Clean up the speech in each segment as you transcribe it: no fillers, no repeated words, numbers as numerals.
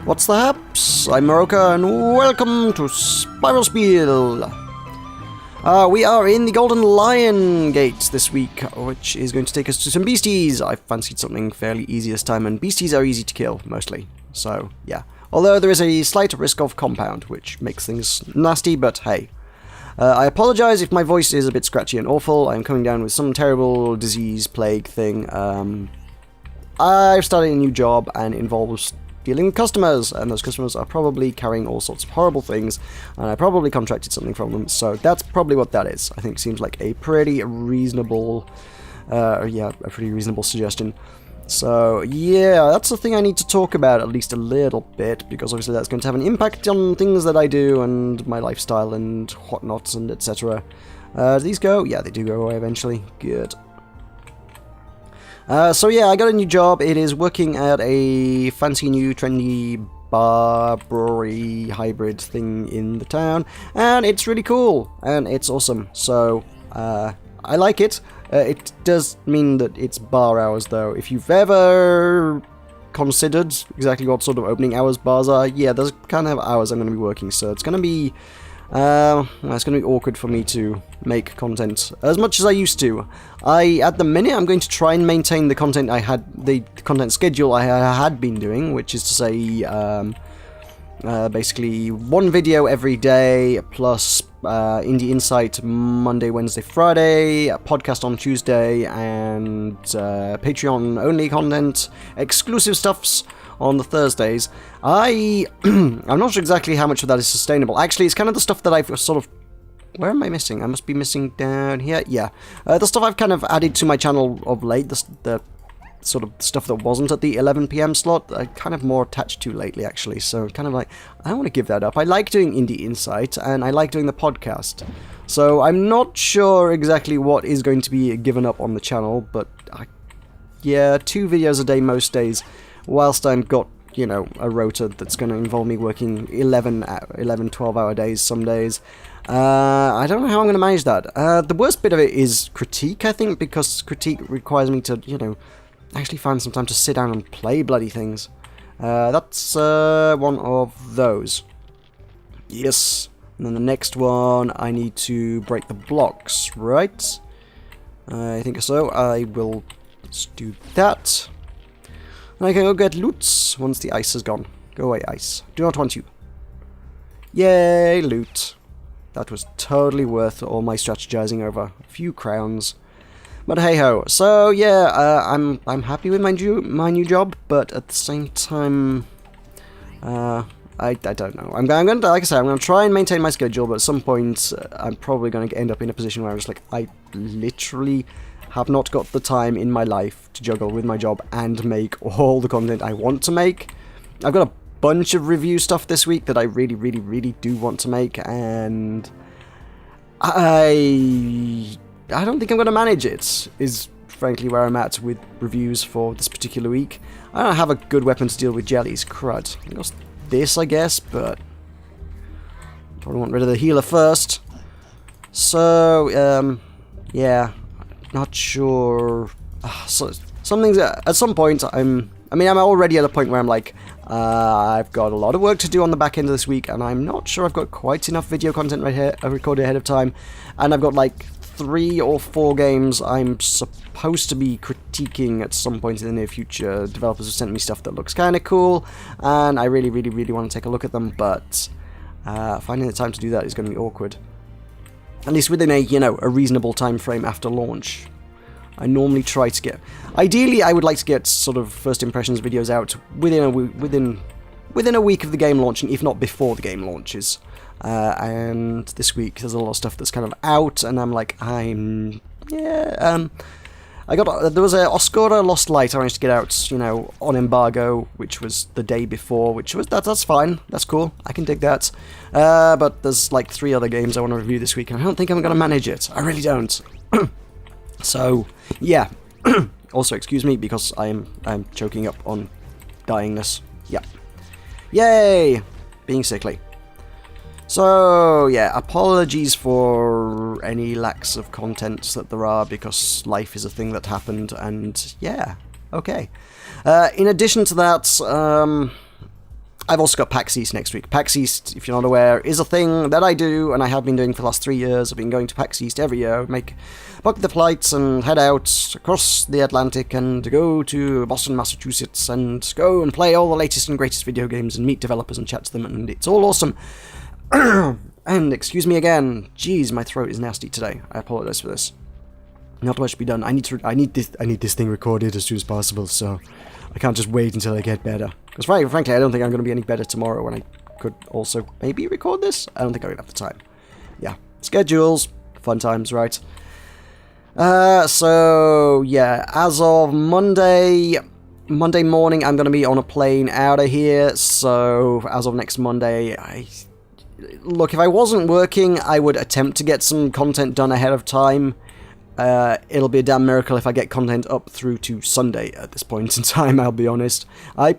What's the haps? I'm Meroka and welcome to Spiel. We are in the Golden Lion Gate this week, which is going to take us to some beasties. I fancied something fairly easy this time, and beasties are easy to kill, mostly. So, yeah. Although there is a slight risk of compound, which makes things nasty, but hey. I apologise if my voice is a bit scratchy and awful. I'm coming down with some terrible disease, plague thing. I've started a new job and involves dealing with customers, and those customers are probably carrying all sorts of horrible things, and I probably contracted something from them, so that's probably what that is. I think it seems like a pretty reasonable, suggestion. So, yeah, that's the thing I need to talk about at least a little bit, because obviously that's going to have an impact on things that I do, and my lifestyle, and whatnot, and etc. Do these go? Yeah, they do go away eventually. Good. So yeah, I got a new job. It is working at a fancy new trendy bar brewery hybrid thing in the town, and it's really cool, and it's awesome. So, I like it. It does mean that it's bar hours, though. If you've ever considered exactly what sort of opening hours bars are, yeah, those kind of hours I'm going to be working, so it's going to be it's going to be awkward for me to make content as much as I used to. At the minute, I'm going to try and maintain the content the content schedule I had been doing, which is to say, basically one video every day, plus Indie Insight Monday, Wednesday, Friday, a podcast on Tuesday, and Patreon-only content, exclusive stuffs on the Thursdays. I'm not sure exactly how much of that is sustainable. Actually, it's kind of the stuff that I've sort of... Where am I missing? I must be missing down here. Yeah. The stuff I've kind of added to my channel of late, the sort of stuff that wasn't at the 11 PM slot, I'm kind of more attached to lately, actually. So kind of like, I don't want to give that up. I like doing Indie Insight, and I like doing the podcast. So I'm not sure exactly what is going to be given up on the channel, but yeah, 2 videos a day most days, whilst I've got, you know, a rota that's going to involve me working 11, 12-hour days some days. I don't know how I'm going to manage that. The worst bit of it is critique, I think, because critique requires me to, you know, actually find some time to sit down and play bloody things. That's one of those. Yes. And then the next one, I need to break the blocks, right? I think so. I will do that. And I can go get loots once the ice is gone. Go away, ice. Do not want you. Yay, loot. That was totally worth all my strategizing over a few crowns. But hey ho. So yeah, I'm happy with my new job, but at the same time, I don't know. I'm going to, like I said, I'm going to try and maintain my schedule, but at some point, I'm probably going to end up in a position where I'm just like, I literally have not got the time in my life to juggle with my job and make all the content I want to make. I've got a bunch of review stuff this week that I really, really, really do want to make, and I don't think I'm going to manage it, is frankly where I'm at with reviews for this particular week. I don't have a good weapon to deal with jellies, crud. I got this, I guess, but probably want rid of the healer first. So, yeah, not sure. So, some things, at some point, I'm already at a point where I'm like, I've got a lot of work to do on the back end of this week, and I'm not sure I've got quite enough video content right here, recorded ahead of time, and I've got like 3 or 4 games I'm supposed to be critiquing at some point in the near future. Developers have sent me stuff that looks kind of cool, and I really, really, really want to take a look at them, but finding the time to do that is going to be awkward. At least within a, you know, a reasonable time frame after launch. I normally try to get... Ideally, I would like to get sort of first impressions videos out within a week of the game launching, if not before the game launches. And this week there's a lot of stuff that's kind of out, and I'm like, there was a Oscura Lost Light I managed to get out, you know, on embargo, which was the day before, which was, that's fine, that's cool, I can dig that. But there's like 3 other games I want to review this week, and I don't think I'm going to manage it. I really don't. So, yeah. Also, excuse me, because I'm choking up on dyingness. Yeah. Yay! Being sickly. So, yeah, apologies for any lacks of content that there are, because life is a thing that happened, and yeah, okay. In addition to that, I've also got PAX East next week. PAX East, if you're not aware, is a thing that I do, and I have been doing for the last 3 years. I've been going to PAX East every year, book the flights and head out across the Atlantic and go to Boston, Massachusetts, and go and play all the latest and greatest video games and meet developers and chat to them, and it's all awesome. And excuse me again. Jeez, my throat is nasty today. I apologize for this. Not much to be done. I need this thing recorded as soon as possible, so I can't just wait until I get better. Because frankly, I don't think I'm going to be any better tomorrow when I could also maybe record this. I don't think I'm going to have the time. Yeah. Schedules. Fun times, right? So, yeah. As of Monday morning, I'm going to be on a plane out of here. So, as of next Monday, look, if I wasn't working, I would attempt to get some content done ahead of time. It'll be a damn miracle if I get content up through to Sunday at this point in time, I'll be honest. That's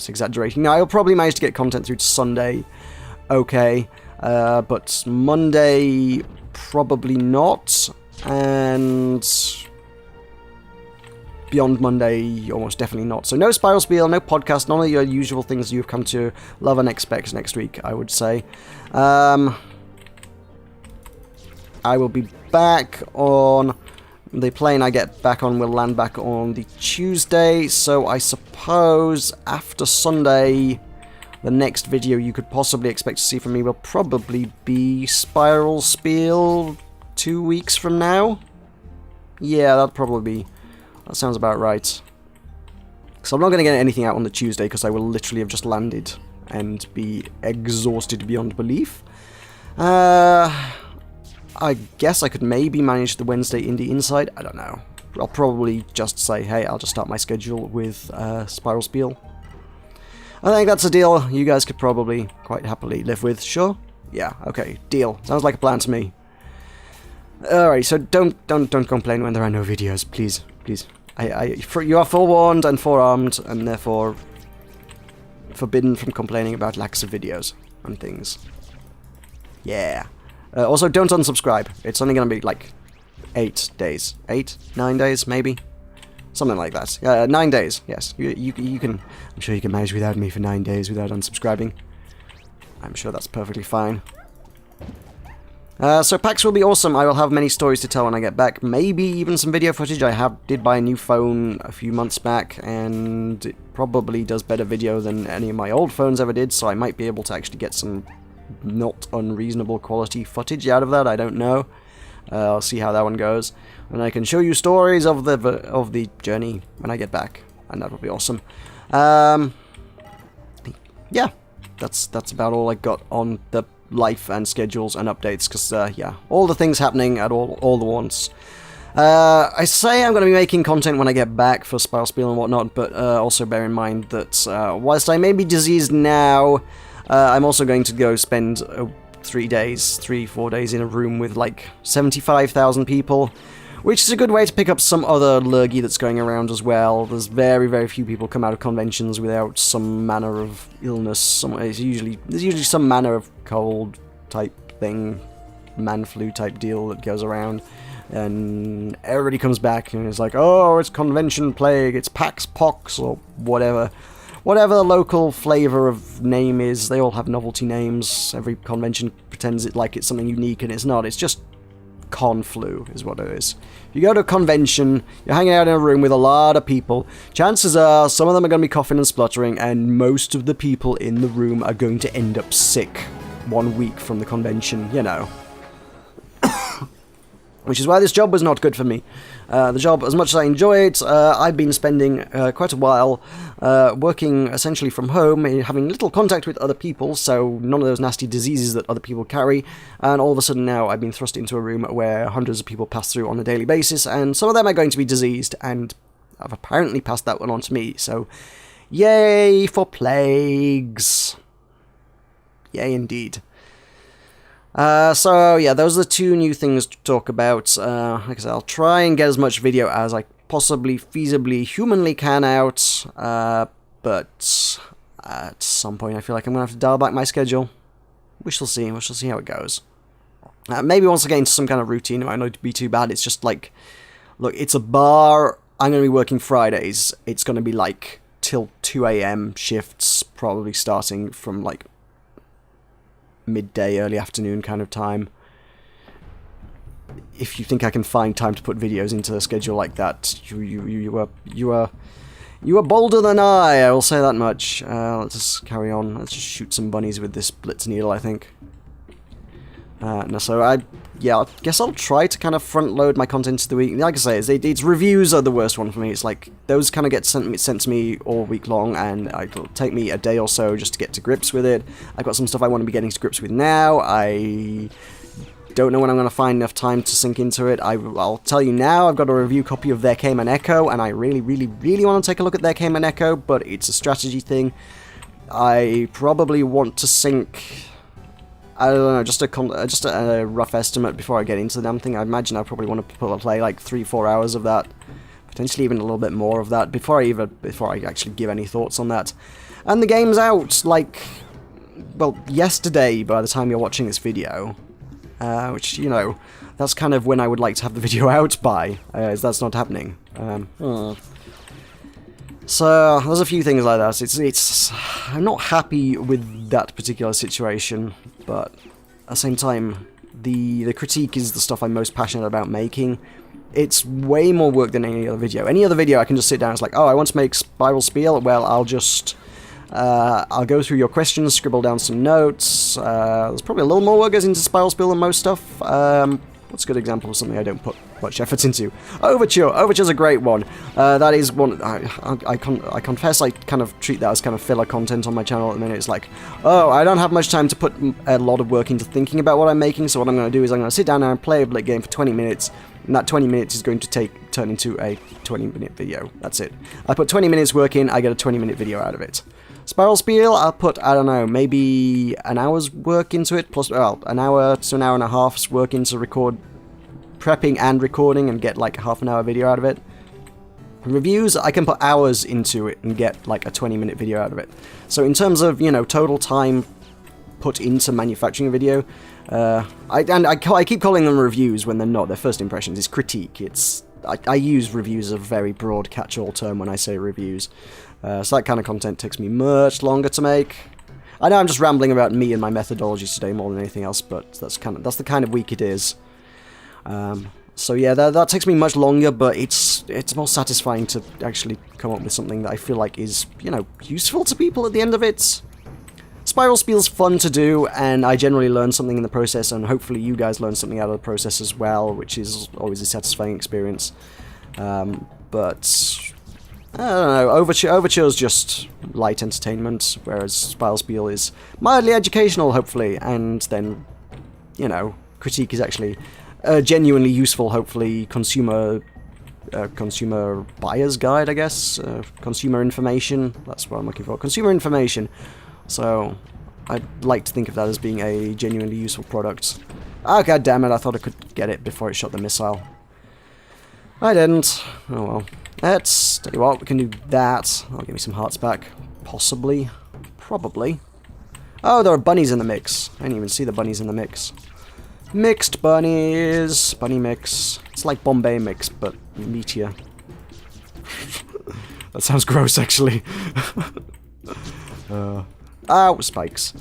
exaggerating. No, I'll probably manage to get content through to Sunday, okay, but Monday, probably not, and beyond Monday, almost definitely not. So no Spiel, no podcast, none of your usual things you've come to love and expect next week, I would say. I will be back on... The plane I get back on will land back on the Tuesday, so I suppose after Sunday, the next video you could possibly expect to see from me will probably be Spiel 2 weeks from now? Yeah, that'll probably be... That sounds about right. So I'm not going to get anything out on the Tuesday, because I will literally have just landed and be exhausted beyond belief. I guess I could maybe manage the Wednesday Indie Inside. I don't know. I'll probably just say, hey, I'll just start my schedule with Spiel. I think that's a deal you guys could probably quite happily live with. Sure? Yeah, okay. Deal. Sounds like a plan to me. Alright, so don't complain when there are no videos, please. Please. You are forewarned and forearmed, and therefore forbidden from complaining about lacks of videos and things. Yeah. Also, don't unsubscribe. It's only going to be, like, 8 days. 8? 9 days, maybe? Something like that. 9 days, yes. You can... I'm sure you can manage without me for 9 days without unsubscribing. I'm sure that's perfectly fine. So PAX will be awesome. I will have many stories to tell when I get back. Maybe even some video footage. I did buy a new phone a few months back, and it probably does better video than any of my old phones ever did, so I might be able to actually get some... not unreasonable quality footage out of that. I don't know. I'll see how that one goes, and I can show you stories of the journey when I get back, and that will be awesome. Yeah, that's about all I got on the life and schedules and updates, because yeah, all the things happening at all the once. I say I'm going to be making content when I get back for Spiel and whatnot, but also bear in mind that whilst I may be diseased now, I'm also going to go spend 3 days, 4 days in a room with like 75,000 people, which is a good way to pick up some other lurgy that's going around as well. There's very, very few people come out of conventions without some manner of illness. There's usually some manner of cold type thing, man flu type deal that goes around, and everybody comes back and it's like, oh, it's convention plague, it's PAX Pox, or whatever. Whatever the local flavour of name is, they all have novelty names. Every convention pretends it like it's something unique, and it's not. It's just con flu, is what it is. If you go to a convention, you're hanging out in a room with a lot of people, chances are some of them are going to be coughing and spluttering, and most of the people in the room are going to end up sick 1 week from the convention, you know. Which is why this job was not good for me. The job, as much as I enjoy it, I've been spending quite a while working essentially from home, having little contact with other people, so none of those nasty diseases that other people carry, and all of a sudden now I've been thrust into a room where hundreds of people pass through on a daily basis, and some of them are going to be diseased, and I've apparently passed that one on to me, so yay for plagues. Yay indeed. So yeah, those are the 2 new things to talk about. Like I said, I'll try and get as much video as I possibly, feasibly, humanly can out, but at some point I feel like I'm going to have to dial back my schedule. We shall see how it goes. Maybe once I get into some kind of routine, it might not be too bad. It's just like, look, it's a bar, I'm going to be working Fridays, it's going to be like till 2 AM shifts, probably starting from like midday, early afternoon kind of time. If you think I can find time to put videos into a schedule like that, you are bolder than I will say that much. Let's just carry on. Let's just shoot some bunnies with this blitz needle, I think. No, so I guess I'll try to kind of front load my content to the week. Like I say, it's reviews are the worst one for me. It's like those kind of get sent to me all week long, and it'll take me a day or so just to get to grips with it. I've got some stuff I want to be getting to grips with now. I don't know when I'm going to find enough time to sink into it. I'll tell you now, I've got a review copy of There Came an Echo, and I really, really, really want to take a look at There Came an Echo, but it's a strategy thing. I probably want to sink, I don't know, just a rough estimate before I get into the damn thing. I imagine I probably want to play like 3-4 hours of that, potentially even a little bit more of that before I actually give any thoughts on that. And the game's out, like, well, yesterday by the time you're watching this video. Which, you know, that's kind of when I would like to have the video out by, as that's not happening. So, there's a few things like that. I'm not happy with that particular situation, but at the same time, the critique is the stuff I'm most passionate about making. It's way more work than any other video. Any other video I can just sit down and it's like, oh, I want to make Spiel. Well, I'll go through your questions, scribble down some notes. There's probably a little more work goes into Spiel than most stuff. What's a good example of something I don't put much effort into? Overture. Overture's a great one. That is one. I confess I kind of treat that as kind of filler content on my channel at the minute. It's like, oh, I don't have much time to put a lot of work into thinking about what I'm making, so what I'm going to do is I'm going to sit down and play a Blitz game for 20 minutes, and that 20 minutes is going to turn into a 20-minute video. That's it. I put 20 minutes work in, I get a 20-minute video out of it. Spiel, I'll put, I don't know, maybe an hour's work into it, plus, well, an hour to an hour and a half's work into prepping and recording and get like a half-an-hour video out of it. Reviews, I can put hours into it and get like a 20-minute video out of it. So in terms of, you know, total time put into manufacturing a video, I keep calling them reviews when they're not. They're first impressions. It's critique. I use reviews as a very broad catch-all term when I say reviews. So that kind of content takes me much longer to make. I know I'm just rambling about me and my methodologies today more than anything else, but that's the kind of week it is. So yeah, that takes me much longer, but it's more satisfying to actually come up with something that I feel like is, you know, useful to people at the end of it. Spiel's fun to do, and I generally learn something in the process, and hopefully you guys learn something out of the process as well, which is always a satisfying experience. But I don't know, Overture's just light entertainment, whereas Spiel is mildly educational, hopefully, and then, you know, critique is actually genuinely useful, hopefully, consumer buyer's guide, I guess, consumer information, that's what I'm looking for, consumer information. So, I'd like to think of that as being a genuinely useful product. Oh, god damn it, I thought I could get it before it shot the missile. I didn't. Oh well. Let's tell you what, we can do that. That'll give me some hearts back. Possibly. Probably. Oh, there are bunnies in the mix. I didn't even see the bunnies in the mix. Mixed bunnies. Bunny mix. It's like Bombay mix, but meteor. That sounds gross, actually. Ow, spikes.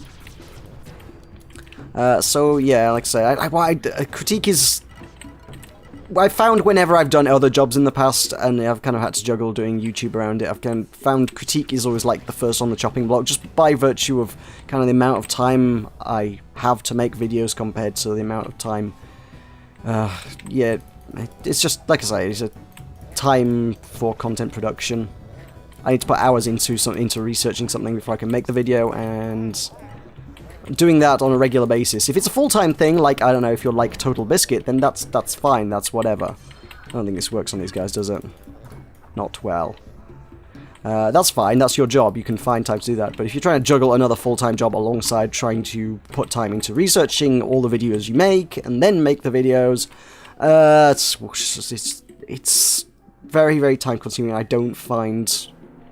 So, yeah, like I say, critique is... I found whenever I've done other jobs in the past, and I've kind of had to juggle doing YouTube around it, I've kind of found critique is always like the first on the chopping block, just by virtue of kind of the amount of time I have to make videos compared to the amount of time, yeah, it's just, like I say, it's a time for content production. I need to put hours into researching something before I can make the video, and doing that on a regular basis. If it's a full-time thing, like, I don't know, if you're like Total Biscuit, then that's fine, that's whatever. I don't think this works on these guys, does it? Not well. That's fine, that's your job, you can find time to do that, but if you're trying to juggle another full-time job alongside trying to put time into researching all the videos you make, and then make the videos, it's very, very time-consuming. I don't find,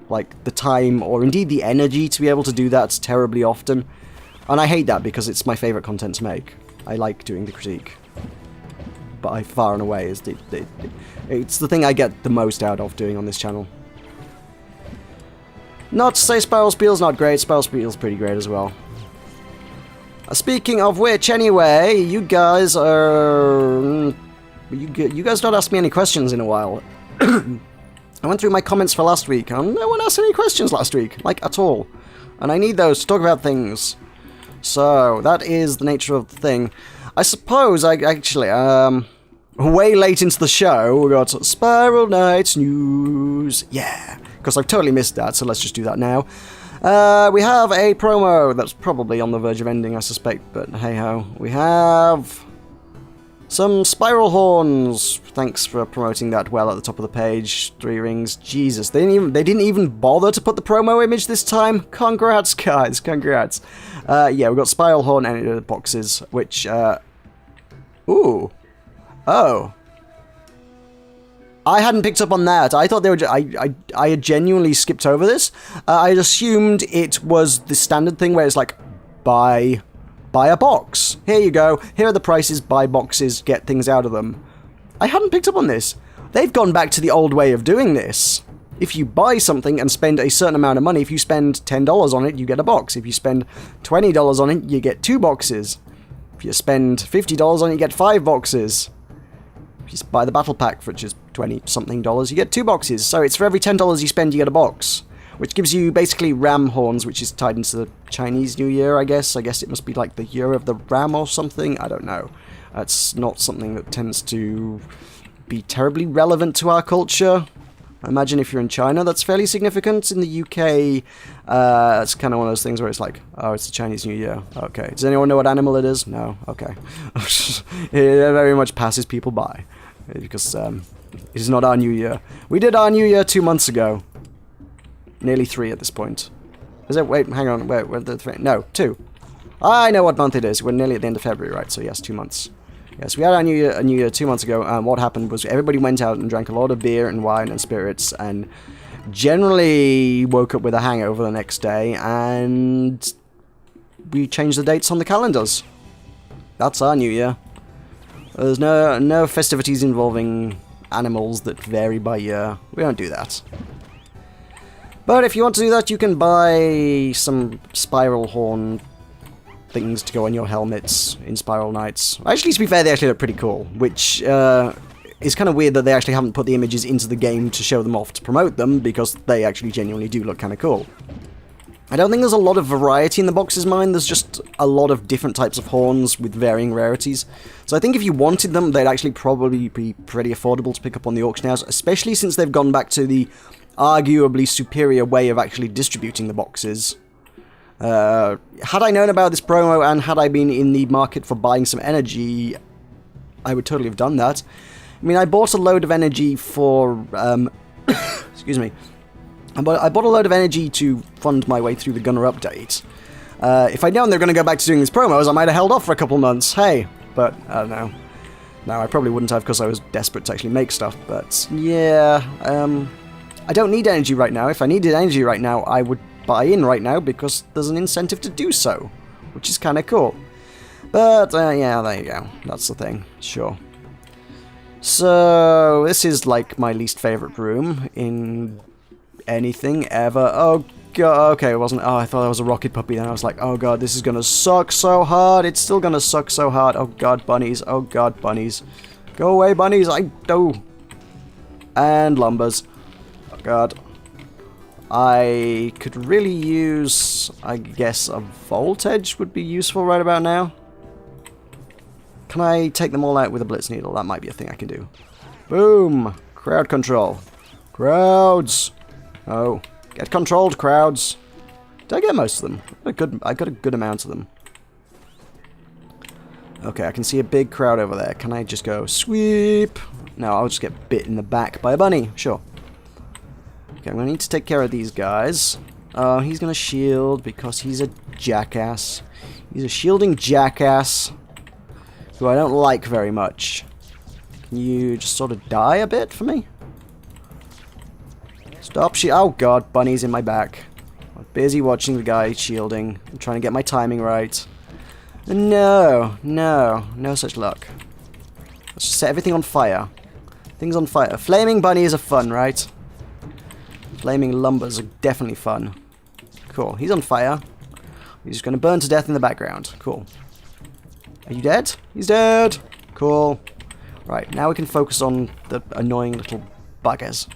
like, the time, or indeed the energy to be able to do that terribly often. And I hate that because it's my favourite content to make. I like doing the critique. But I far and away is it's the thing I get the most out of doing on this channel. Not to say Spiral Spiel's not great, Spiral Spiel's pretty great as well. Speaking of which, anyway, you guys are... You guys don't ask me any questions in a while. I went through my comments for last week, and no one asked any questions last week, like, at all. And I need those to talk about things. So, that is the nature of the thing. I suppose, way late into the show, we got Spiral Knights news. Yeah, because I've totally missed that, so let's just do that now. We have a promo that's probably on the verge of ending, I suspect, but hey-ho. We have some spiral horns. Thanks for promoting that well at the top of the page. 3 rings. Jesus, they didn't even bother to put the promo image this time. Congrats, guys, congrats. Yeah, we've got spiral horn boxes, which, ooh. Oh. I hadn't picked up on that. I thought they were... I had genuinely skipped over this. I had assumed it was the standard thing where it's like, buy a box. Here you go. Here are the prices. Buy boxes. Get things out of them. I hadn't picked up on this. They've gone back to the old way of doing this. If you buy something and spend a certain amount of money, if you spend $10 on it, you get a box. If you spend $20 on it, you get 2 boxes. If you spend $50 on it, you get 5 boxes. If you buy the battle pack, which is $20-something, you get 2 boxes. So it's for every $10 you spend, you get a box. Which gives you basically ram horns, which is tied into the Chinese New Year, I guess. I guess it must be like the year of the ram or something. I don't know. That's not something that tends to be terribly relevant to our culture. I imagine if you're in China, that's fairly significant. In the UK, it's kind of one of those things where it's like, oh, it's the Chinese New Year. Okay. Does anyone know what animal it is? No? Okay. It very much passes people by. Because it is not our New Year. We did our New Year 2 months ago. Nearly 3 at this point. Is it? Wait, hang on. Wait, the 3? No, 2. I know what month it is. We're nearly at the end of February, right? So yes, 2 months. Yes, we had our New Year 2 months ago, and what happened was everybody went out and drank a lot of beer and wine and spirits, and generally woke up with a hangover the next day, and we changed the dates on the calendars. That's our New Year. There's no festivities involving animals that vary by year. We don't do that. But if you want to do that, you can buy some spiral horn things to go on your helmets in Spiral Knights. Actually, to be fair, they actually look pretty cool, which is kind of weird that they actually haven't put the images into the game to show them off to promote them, because they actually genuinely do look kind of cool. I don't think there's a lot of variety in the boxes, mine. There's just a lot of different types of horns with varying rarities. So I think if you wanted them, they'd actually probably be pretty affordable to pick up on the auction house, especially since they've gone back to the arguably superior way of actually distributing the boxes. Had I known about this promo and had I been in the market for buying some energy, I would totally have done that. I mean, I bought a load of energy for... excuse me. I bought a load of energy to fund my way through the Gunner update. If I'd known they were going to go back to doing these promos, I might have held off for a couple months. Hey, but I don't know. No, I probably wouldn't have because I was desperate to actually make stuff. But yeah, I don't need energy right now. If I needed energy right now, I would buy in right now because there's an incentive to do so, which is kind of cool. But yeah, there you go. That's the thing. Sure. So this is like my least favorite room in anything ever. Oh god, okay, it wasn't. Oh, I thought that was a rocket puppy. Then I was like, oh god, this is gonna suck so hard. It's still gonna suck so hard. Oh god, bunnies. Oh god, bunnies. Go away, bunnies. I do. And lumbers. Oh god. I could really use, I guess, a voltage would be useful right about now. Can I take them all out with a blitz needle? That might be a thing I can do. Boom! Crowd control. Crowds! Oh. Get controlled, crowds. Did I get most of them? I got a good amount of them. Okay, I can see a big crowd over there. Can I just go sweep? No, I'll just get bit in the back by a bunny. Sure. Okay, I'm going to need to take care of these guys. Oh, he's going to shield because he's a jackass. He's a shielding jackass who I don't like very much. Can you just sort of die a bit for me? Stop oh god, bunny's in my back. I'm busy watching the guy shielding. I'm trying to get my timing right. No such luck. Let's just set everything on fire. Things on fire. Flaming bunnies are fun, right? Flaming lumbers are definitely fun. Cool. He's on fire. He's just going to burn to death in the background. Cool. Are you dead? He's dead! Cool. Right, now we can focus on the annoying little buggers.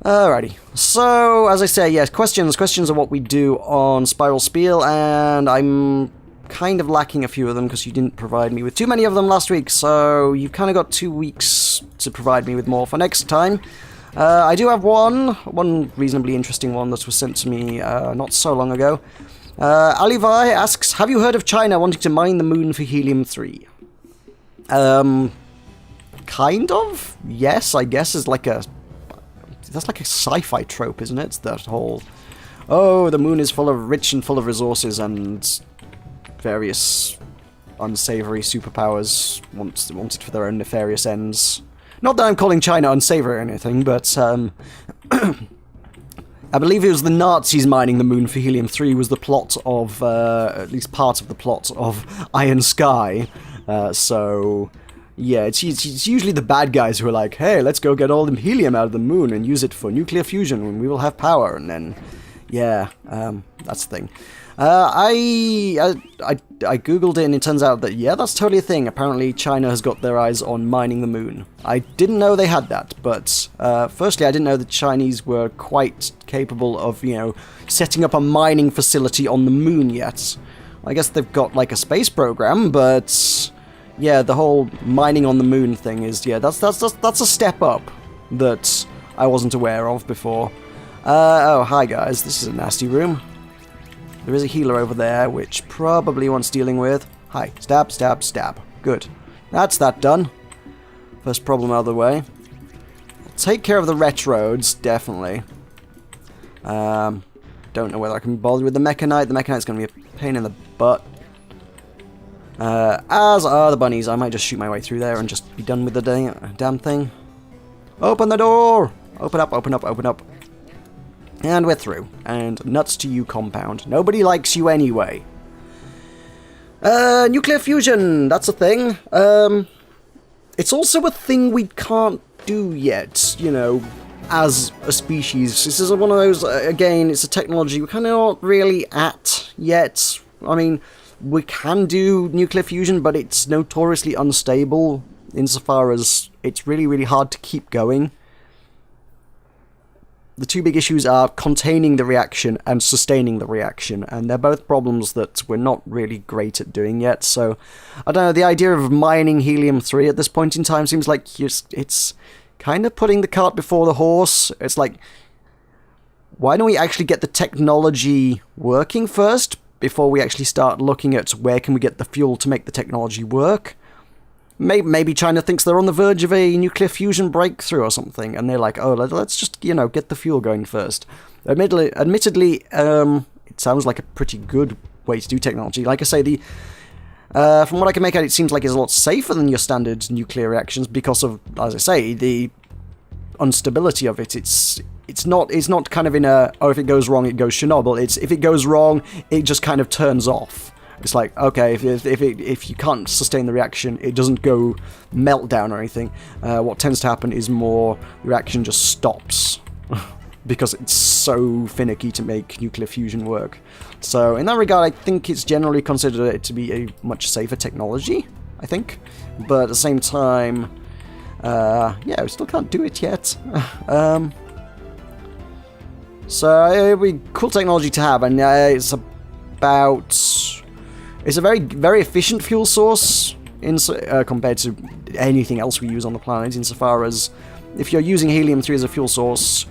Alrighty. So, as I say, yes, questions. Questions are what we do on Spiel, and I'm kind of lacking a few of them because you didn't provide me with too many of them last week, so you've kind of got 2 weeks to provide me with more for next time. I do have one reasonably interesting one that was sent to me not so long ago. Alivai asks, have you heard of China wanting to mine the moon for helium-3? Kind of? Yes, I guess is like a... That's like a sci-fi trope, isn't it? That whole... Oh, the moon is rich and full of resources and various unsavory superpowers want it for their own nefarious ends. Not that I'm calling China unsavory or anything, but I believe it was the Nazis mining the moon for helium-3 was the plot of, at least part of the plot of Iron Sky. So, yeah, it's usually the bad guys who are like, hey, let's go get all the helium out of the moon and use it for nuclear fusion when we will have power, and then, yeah, that's the thing. I googled it and it turns out that, yeah, that's totally a thing. Apparently China has got their eyes on mining the moon. I didn't know they had that, but firstly I didn't know the Chinese were quite capable of, you know, setting up a mining facility on the moon yet. I guess they've got like a space program, but yeah, the whole mining on the moon thing is, yeah, that's a step up that I wasn't aware of before. Oh, hi guys, this is a nasty room. There is a healer over there, which probably wants dealing with. Hi. Stab, stab, stab. Good. That's that done. First problem out of the way. Take care of the retrodes, definitely. Don't know whether I can be bothered with the Mechanite. The Mechanite's going to be a pain in the butt. As are the bunnies. I might just shoot my way through there and just be done with the damn thing. Open the door! Open up, open up, open up. And we're through. And nuts to you, compound. Nobody likes you anyway. Nuclear fusion! That's a thing. It's also a thing we can't do yet, you know, as a species. This is one of those, again, it's a technology we're kind of not really at yet. I mean, we can do nuclear fusion, but it's notoriously unstable insofar as it's really, really hard to keep going. The two big issues are containing the reaction and sustaining the reaction, and they're both problems that we're not really great at doing yet, so I don't know, the idea of mining helium-3 at this point in time seems like it's kind of putting the cart before the horse. It's like, why don't we actually get the technology working first before we actually start looking at where can we get the fuel to make the technology work? Maybe China thinks they're on the verge of a nuclear fusion breakthrough or something, and they're like, oh, let's just, you know, get the fuel going first. Admittedly, it sounds like a pretty good way to do technology. Like I say, from what I can make out, it seems like it's a lot safer than your standard nuclear reactions because of, as I say, the instability of it. It's not kind of in a, oh, if it goes wrong, it goes Chernobyl. It's, if it goes wrong, it just kind of turns off. It's like, okay, if you can't sustain the reaction, it doesn't go meltdown or anything. What tends to happen is more the reaction just stops because it's so finicky to make nuclear fusion work. So in that regard, I think it's generally considered it to be a much safer technology, I think. But at the same time, yeah, we still can't do it yet. So it'd be cool technology to have, and it's a very, very efficient fuel source compared to anything else we use on the planet, insofar as if you're using helium-3 as a fuel source,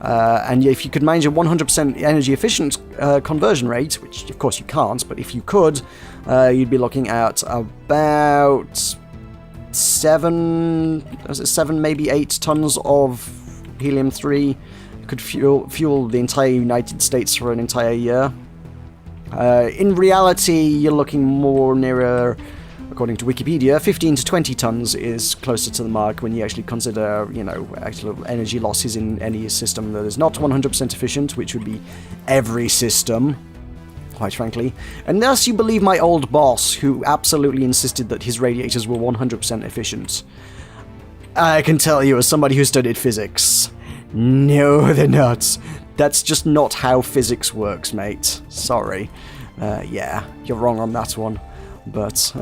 and if you could manage a 100% energy efficient conversion rate, which of course you can't, but if you could, you'd be looking at about 7, maybe 8 tons of helium-3 could fuel the entire United States for an entire year. In reality, you're looking more nearer, according to Wikipedia, 15 to 20 tons is closer to the mark when you actually consider, you know, actual energy losses in any system that is not 100% efficient, which would be every system, quite frankly. Unless you believe my old boss, who absolutely insisted that his radiators were 100% efficient. I can tell you, as somebody who studied physics, No, they're not. That's just not how physics works, mate. Sorry. Yeah, you're wrong on that one. But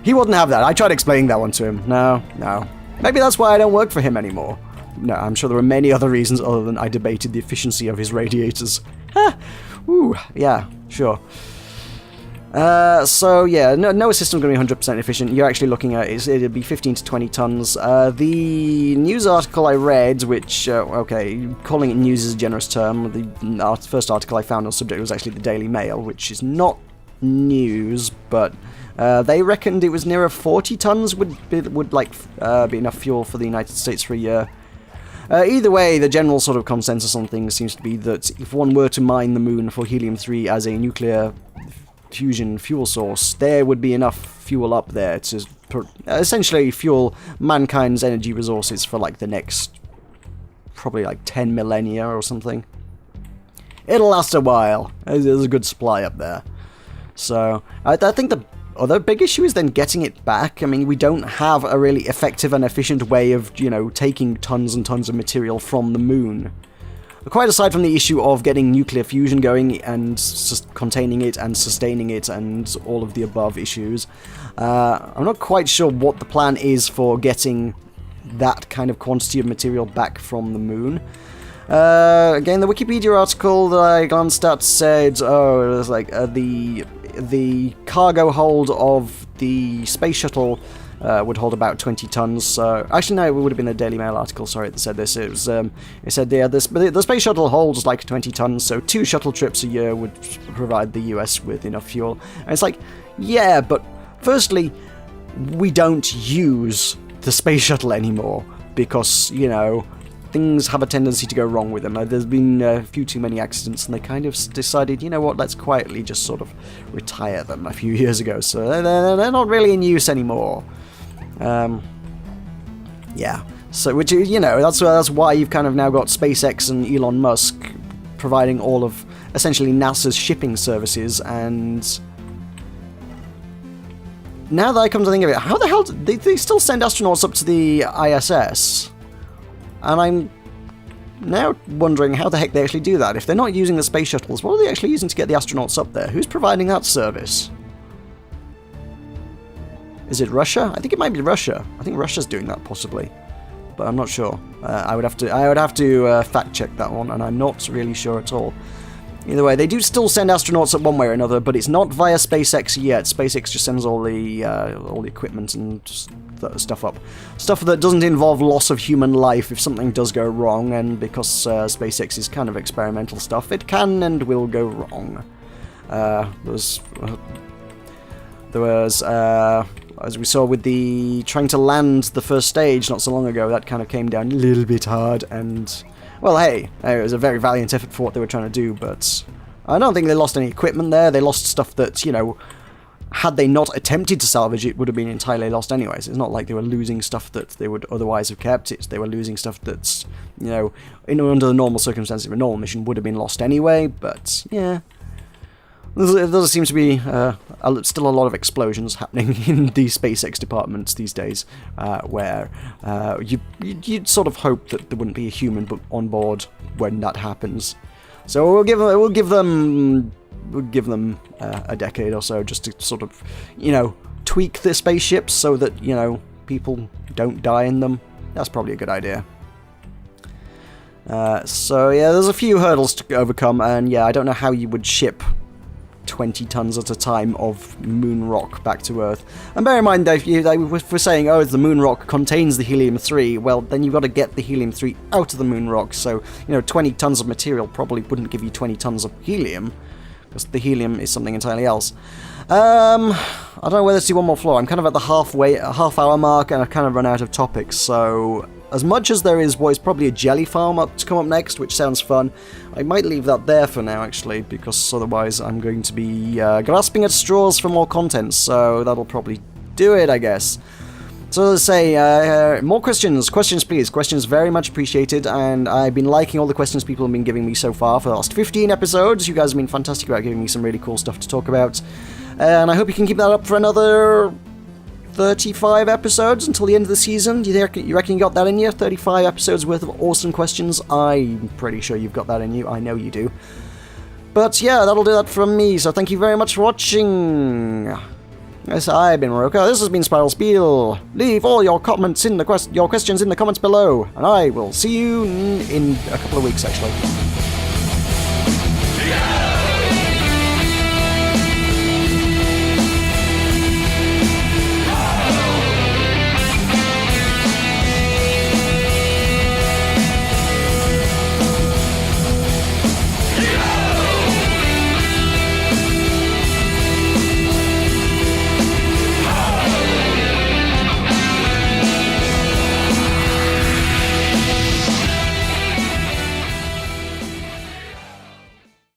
he wouldn't have that. I tried explaining that one to him. No. Maybe that's why I don't work for him anymore. No, I'm sure there were many other reasons other than I debated the efficiency of his radiators. Ooh, yeah, sure. So yeah, no system's going to be 100% efficient. You're actually looking at it'll be 15 to 20 tons. The news article I read, which okay, calling it news is a generous term. The first article I found on the subject was actually the Daily Mail, which is not news, but they reckoned it was nearer 40 tons would be enough fuel for the United States for a year. Either way, the general sort of consensus on things seems to be that if one were to mine the moon for helium-3 as a nuclear fusion fuel source, there would be enough fuel up there to essentially fuel mankind's energy resources for like the next probably like 10 millennia or something. It'll last a while. There's a good supply up there. So I think the other big issue is then getting it back. I mean, we don't have a really effective and efficient way of, taking tons and tons of material from the moon. Quite aside from the issue of getting nuclear fusion going and containing it and sustaining it and all of the above issues, I'm not quite sure what the plan is for getting that kind of quantity of material back from the moon. Again, the Wikipedia article that I glanced at said, it was like the cargo hold of the space shuttle would hold about 20 tons. So actually, no, it would have been a Daily Mail article. Sorry, that said this. It was. It said the space shuttle holds like 20 tons. So 2 shuttle trips a year would provide the US with enough fuel. And it's like, yeah, but firstly, we don't use the space shuttle anymore because things have a tendency to go wrong with them. There's been a few too many accidents, and they kind of decided, you know what, let's quietly just sort of retire them a few years ago. So they're not really in use anymore. Yeah. So, which that's why you've kind of now got SpaceX and Elon Musk providing all of essentially NASA's shipping services. And now that I come to think of it, how the hell they still send astronauts up to the ISS? And I'm now wondering how the heck they actually do that. If they're not using the space shuttles, what are they actually using to get the astronauts up there? Who's providing that service? Is it Russia? I think it might be Russia. I think Russia's doing that, possibly. But I'm not sure. I would have to fact check that one, and I'm not really sure at all. Either way, they do still send astronauts up one way or another, but it's not via SpaceX yet. SpaceX just sends all the equipment and stuff up. Stuff that doesn't involve loss of human life if something does go wrong, and because SpaceX is kind of experimental stuff, it can and will go wrong. There was as we saw with the trying to land the first stage not so long ago, that kind of came down a little bit hard, and well, hey, it was a very valiant effort for what they were trying to do, but I don't think they lost any equipment there. They lost stuff that, had they not attempted to salvage it, would have been entirely lost anyways. It's not like they were losing stuff that they would otherwise have kept. They were losing stuff that's, under the normal circumstances of a normal mission would have been lost anyway, but, yeah. There seems to be still a lot of explosions happening in the SpaceX departments these days, where you'd sort of hope that there wouldn't be a human on board when that happens. So we'll give them a decade or so just to sort of tweak the spaceships so that people don't die in them. That's probably a good idea. So yeah, there's a few hurdles to overcome, and yeah, I don't know how you would ship 20 tons at a time of moon rock back to Earth. And bear in mind that if we're saying, the moon rock contains the helium-3, well, then you've got to get the helium-3 out of the moon rock, so, 20 tons of material probably wouldn't give you 20 tons of helium, because the helium is something entirely else. I don't know whether to do one more floor. I'm kind of at the half-hour mark, and I've kind of run out of topics, so as much as there is what is probably a jelly farm to come up next, which sounds fun, I might leave that there for now, actually, because otherwise I'm going to be grasping at straws for more content, so that'll probably do it, I guess. So let's say, more questions. Questions, please. Questions very much appreciated, and I've been liking all the questions people have been giving me so far for the last 15 episodes. You guys have been fantastic about giving me some really cool stuff to talk about, and I hope you can keep that up for another 35 episodes until the end of the season. You reckon you got that in you? 35 episodes worth of awesome questions? I'm pretty sure you've got that in you. I know you do. But yeah, that'll do that from me, so thank you very much for watching. Yes, I've been Meroka. This has been Spiel. Leave all your comments in your questions in the comments below, and I will see you in a couple of weeks, actually.